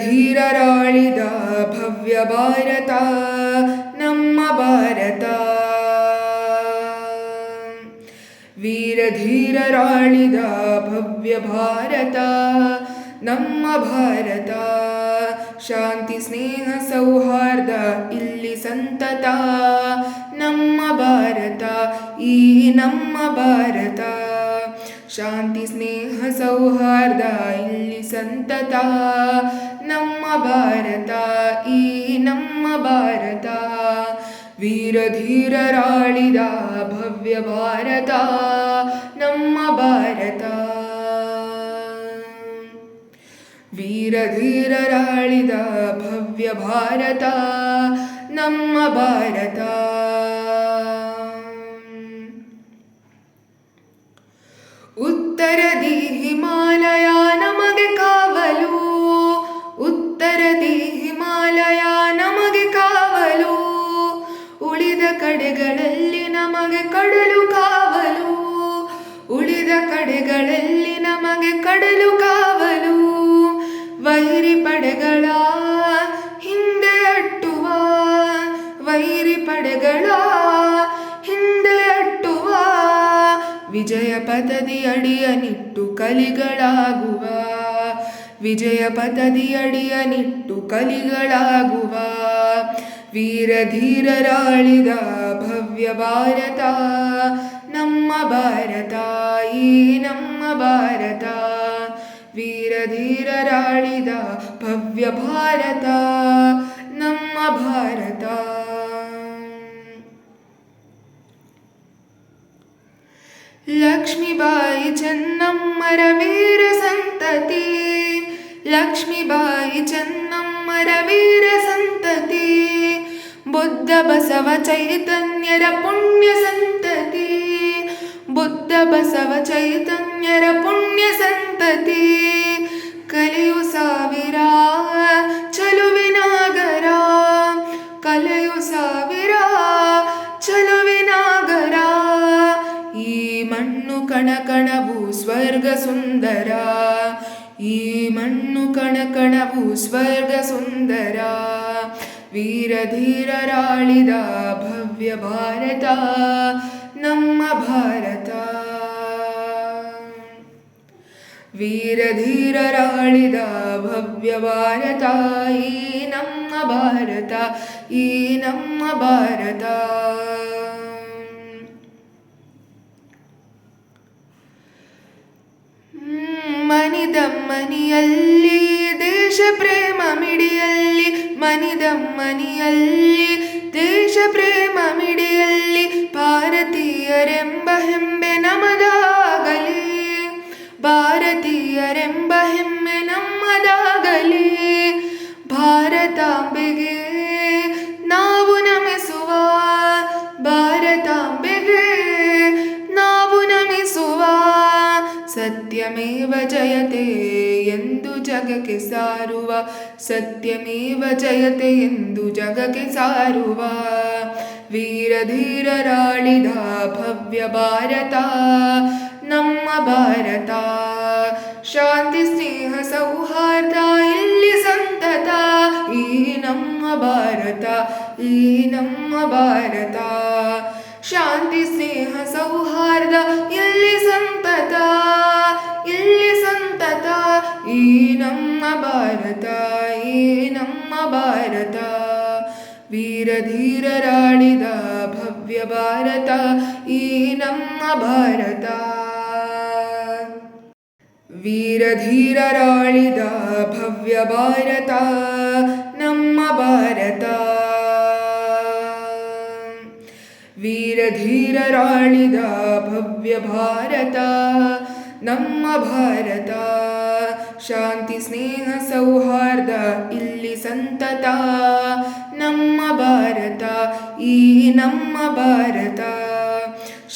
ಧೀರರಾಳಿದ ಭವ್ಯ ಭಾರತ ನಮ್ಮ ಭಾರತ. ವೀರ ಧೀರರಾಳಿದ ಭವ್ಯ ಭಾರತ ನಮ್ಮ ಭಾರತ. ಶಾಂತಿ ಸ್ನೇಹ ಸೌಹಾರ್ದ ಇಲ್ಲಿ ಸಂತತ ನಮ್ಮ ಭಾರತ, ಈ ನಮ್ಮ ಭಾರತ. ಶಾಂತಿ ಸ್ನೇಹ ಸೌಹಾರ್ದ ಇಲ್ಲಿ ಸಂತತ ನಮ್ಮ ಭಾರತ, ಈ ನಮ್ಮ ಭಾರತ. ವೀರ ಧೀರರಾಳಿದ ಭವ್ಯ ಭಾರತ ನಮ್ಮ ಭಾರತ. ವೀರ ಧೀರರಾಳಿದ ಭವ್ಯ ಭಾರತ ನಮ್ಮ ಭಾರತ. ಉತ್ತರದಿ ಹಿಮಾಲಯ ನಮಗೆ ಕಾವಲು, ಉತ್ತರದಿ ಹಿಮಾಲಯ ನಮಗೆ ಕಾವಲು. ಉಳಿದ ಕಡೆಗಳಲ್ಲಿ ನಮಗೆ ಕಡಲು ಕಾವಲು, ಉಳಿದ ಕಡೆಗಳಲ್ಲಿ ನಮಗೆ ಕಡಲು ಕಾವಲು. ವೈರಿ ಪಡೆಗಳ ಹಿಂದೆ ಅಟ್ಟುವ, ವೈರಿ ಪಡೆಗಳ ಹಿಂದೆ ಅಟ್ಟುವ. ವಿಜಯ ಪಥದಿ ಅಡಿಯ ನಿಟ್ಟು ಕಲಿಗಳಾಗುವ, ವಿಜಯ ಪಥದಿ ಅಡಿಯ ನಿಟ್ಟು ಕಲಿಗಳಾಗುವ. ವೀರ ಧೀರರಾಳಿದ ಭವ್ಯ ಭಾರತ ನಮ್ಮ ಭಾರತ, ಈ ನಮ್ಮ ಭಾರತ. ವೀರ ಧೀರರಾಳಿದ ಭವ್ಯ ಭಾರತ ನಮ್ಮ ಭಾರತ. ಲಕ್ಷ್ಮೀಬಾಯಿ ಚೆನ್ನಮ್ಮರ ವೀರ ಸಂತತಿ, ಲಕ್ಷ್ಮೀಬಾಯಿ ಚೆನ್ನಮ್ಮರ ವೀರ ಸಂತತಿ. ಬುದ್ಧ ಬಸವ ಚೈತನ್ಯರ ಪುಣ್ಯ ಸಂತತಿ, ಬುದ್ಧ ಬಸವ ಚೈತನ್ಯರ ಪುಣ್ಯ ಸಂತತಿ. ಕಲೆಯು ಸಾವಿರ ಚಲುವಿನಾಗರ, ಕಲೆಯು ಸಾವಿರ ಚಲುವಿನಾಗರ. ಈ ಮಣ್ಣು ಕಣಕಣವು ಸ್ವರ್ಗ ಸುಂದರ, ಈ ಮಣ್ಣು ಕಣಕಣವು ಸ್ವರ್ಗ ಸುಂದರ. ವೀರ ಧೀರರಾಳಿದ ಭವ್ಯ ಭಾರತ ನಮ್ಮ ಭಾರತ. ವೀರ ಧೀರರಾಳಿದ ಭವ್ಯ ಭಾರತ, ಈ ನಮ್ಮ ಭಾರತ, ಈ ನಮ್ಮ ಭಾರತ. ಮನಿದಮ್ಮನಿಯಲ್ಲಿ ದೇಶ ಪ್ರೇಮ ಮಿಡಿಯಲ್ಲಿ, ಮನಿದಮ್ಮನಿಯಲ್ಲಿ ದೇಶ ಪ್ರೇಮ ಮಿಡಿಯಲ್ಲಿ. ಭಾರತೀಯರೆಂಬ ಹೆಮ್ಮೆ ನಮ್ಮದಾಗಲಿ, ಭಾರತೀಯರೆಂಬ ಹೆಮ್ಮೆ ನಮ್ಮದಾಗಲಿ. ಭಾರತಾಂಬೆಗೆ ನಾವು ನಮಿಸುವ, ಭಾರತಾಂಬೆಗೆ ನಾವು ನಮಿಸುವ. ಸತ್ಯಮೇವ ಜಯತೆ ಎಂದು ಜಗಕ್ಕೆ ಸಾರುವ, ಸತ್ಯಮೇವ ಜಯತೆ ಎಂದು ಜಗಕ್ಕೆ ಸಾರುವ. ವೀರ ಧೀರರಾಳಿದ ಭವ್ಯ ಭಾರತ ನಮ್ಮ ಭಾರತ. ಶಾಂತಿ ಸ್ನೇಹ ಸೌಹಾರ್ದ ಇಲ್ಲಿ ಸಂತತ, ಈ ನಮ್ಮ ಭಾರತ, ಈ ನಮ್ಮ ಭಾರತ. ಶಾಂತಿ ಸ್ನೇಹ ಸೌಹಾರ್ದ ಇಲ್ಲಿ ಸಂತತ, ಇಲ್ಲಿ ಸಂತತ. ಈ ನಮ್ಮ ಭಾರತ, ಈ ನಮ್ಮ ಭಾರತ. ವೀರ ಧೀರರಾಳಿದ ಭವ್ಯ ಭಾರತ, ಈ ನಮ್ಮ ಭಾರತ. ವೀರ ಧೀರರಾಳಿದ ಭವ್ಯ ಭಾರತ ನಮ್ಮ ಭಾರತ. ವೀರ ಧೀರರಾಳಿದ ಭವ್ಯ ಭಾರತ ನಮ್ಮ ಭಾರತ. ಶಾಂತಿ ಸ್ನೇಹ ಸೌಹಾರ್ದ ಇಲ್ಲಿ ಸಂತತ ನಮ್ಮ ಭಾರತ, ಈ ನಮ್ಮ ಭಾರತ.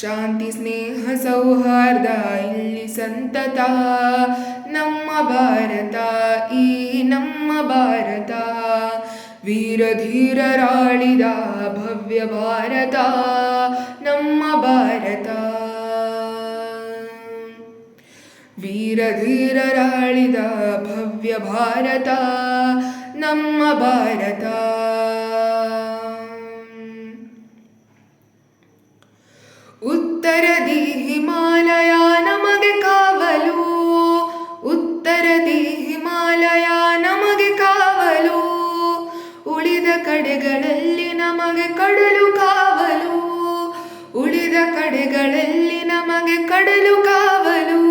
ಶಾಂತಿ ಸ್ನೇಹ ಸೌಹಾರ್ದ ಇಲ್ಲಿ ಸಂತತ ನಮ್ಮ ಭಾರತ, ಈ ನಮ್ಮ ಭಾರತ. ವೀರ ಧೀರರಾಳಿದ ಭವ್ಯ ಭಾರತ ನಮ್ಮ ಭಾರತ. ವೀರ ಧೀರರಾಳಿದ ಭವ್ಯ ಭಾರತ ನಮ್ಮ ಭಾರತ. ಉತ್ತರದಿ ಹಿಮಾಲಯ ನಮಗೆ ಕಾವಲು, ಉತ್ತರದಿ ಹಿಮಾಲಯ ನಮಗೆ ಕಾವಲು, ಉಳಿದ ಕಡೆಗಳಲ್ಲಿ ನಮಗೆ ಕಡಲು ಕಾವಲು, ಉಳಿದ ಕಡೆಗಳಲ್ಲಿ ನಮಗೆ ಕಡಲು ಕಾವಲು.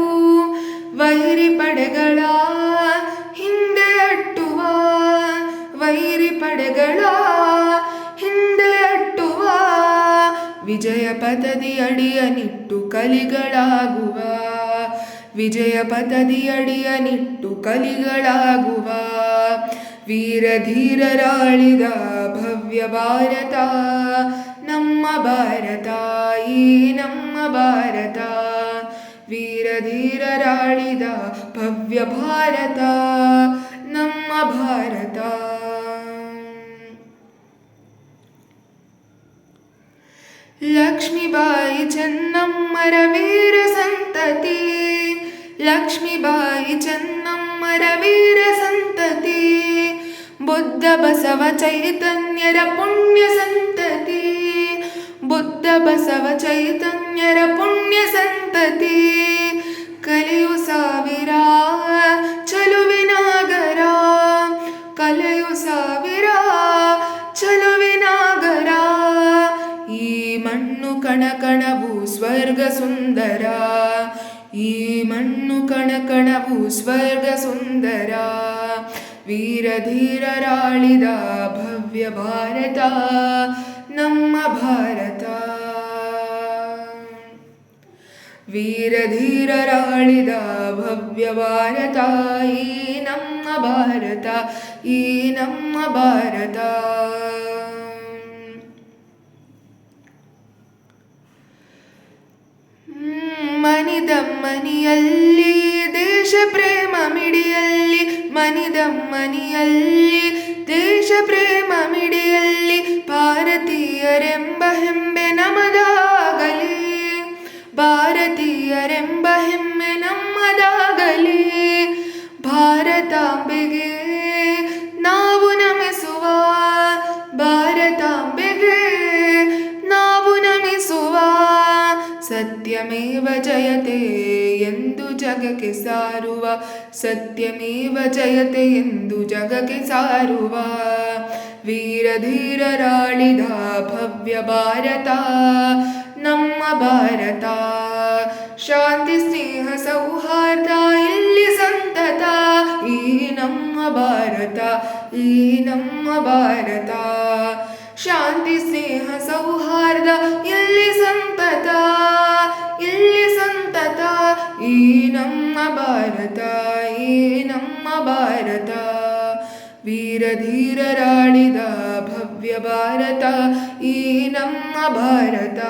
ವೈರಿ ಪಡೆಗಳ ಹಿಂದೆ ಅಟ್ಟುವ, ವೈರಿ ಪಡೆಗಳ ಹಿಂದೆ ಅಟ್ಟುವ, ವಿಜಯ ಪಥದಿ ಅಡಿಯ ನಿಟ್ಟು ಕಲಿಗಳಾಗುವ, ವಿಜಯ ಪಥದಿ ಅಡಿಯ ನಿಟ್ಟು ಕಲಿಗಳಾಗುವ. ವೀರ ಧೀರರಾಳಿದ ಭವ್ಯ ಭಾರತ ನಮ್ಮ ಭಾರತ, ಈ ನಮ್ಮ ಭಾರತ. ವೀರ ಧೀರರಾಳಿದ ಭವ್ಯ ಭಾರತ ನಮ್ಮ ಭಾರತ. ಲಕ್ಷ್ಮೀಬಾಯಿ ಚೆನ್ನಮ್ಮರ ವೀರ ಸಂತತಿ, ಲಕ್ಷ್ಮೀಬಾಯಿ ಚೆನ್ನಮ್ಮರ ವೀರ ಸಂತತಿ, ಬುದ್ಧ ಬಸವ ಚೈತನ್ಯರ ಪುಣ್ಯ ಸಂತತಿ, ಬುದ್ಧ ಬಸವ ಚೈತನ್ಯರ ಪುಣ್ಯ ಸಂತತಿ. ಕಲೆಯು ಸಾವಿರ ಚಲುವಿನಾಗರ, ಕಲೆಯು ಸಾವಿರ ಚಲುವಿನಾಗರ, ಈ ಮಣ್ಣು ಕಣಕಣವು ಸ್ವರ್ಗ ಸುಂದರ, ಈ ಮಣ್ಣು ಕಣಕಣವು ಸ್ವರ್ಗ ಸುಂದರ. ವೀರ ಧೀರರಾಳಿದ ಭವ್ಯ ಭಾರತ ನಮ್ಮ ಭಾರತ, ವೀರ ಧೀರರಾಳಿದ ಭವ್ಯ ಭಾರತ, ಈ ನಮ್ಮ ಭಾರತ, ಈ ನಮ್ಮ ಭಾರತ. ಮನಿದಮ್ಮನಿಯಲ್ಲಿ ದೇಶ ಪ್ರೇಮ ಮಿಡಿಯಲ್ಲಿ, ಮನಿದಮ್ಮನಿಯಲ್ಲಿ ದೇಶ ಪ್ರೇಮ ಮಿಡಿಯಲ್ಲಿ, ಭಾರತೀಯರೆಂಬ ಹೆಮ್ಮೆ ನಮ್ಮದಾಗಲಿ, ಭಾರತೀಯರೆಂಬ ಹೆಮ್ಮೆ ನಮ್ಮದಾಗಲಿ. ಭಾರತಾಂಬೆಗೆ ನಾವು ನಮಿಸುವ, ಭಾರತಾಂಬೆಗೆ ನಾವು ನಮಿಸುವ, ಸತ್ಯಮೇವ ಜಯತೆ ಎಂದು ಜಗಕ್ಕೆ ಸಾರುವ, ಸತ್ಯಮೇವ ಜಯತೆ ಎಂದು ಜಗಕ್ಕೆ ಸಾರುವ. ವೀರ ಧೀರರಾಳಿದ ಭವ್ಯ ಭಾರತ ನಮ್ಮ ಭಾರತ. ಶಾಂತಿ ಸ್ನೇಹ ಸೌಹಾರ್ದ ಇಲ್ಲಿ ಸಂತತ, ಈ ನಮ್ಮ ಭಾರತ, ಈ ನಮ್ಮ ಭಾರತ. ಶಾಂತಿ ಸ್ನೇಹ ಸೌಹಾರ್ದ ಇಲ್ಲಿ ಸಂತತ, ಇಲ್ಲಿ ಸಂತತ, ಈ ನಮ್ಮ ಭಾರತ, ಈ ನಮ್ಮ ಭಾರತ. ವೀರ ಧೀರರಾಳಿದ ಭವ್ಯ ಭಾರತ, ಈ ನಮ್ಮ ಭಾರತ.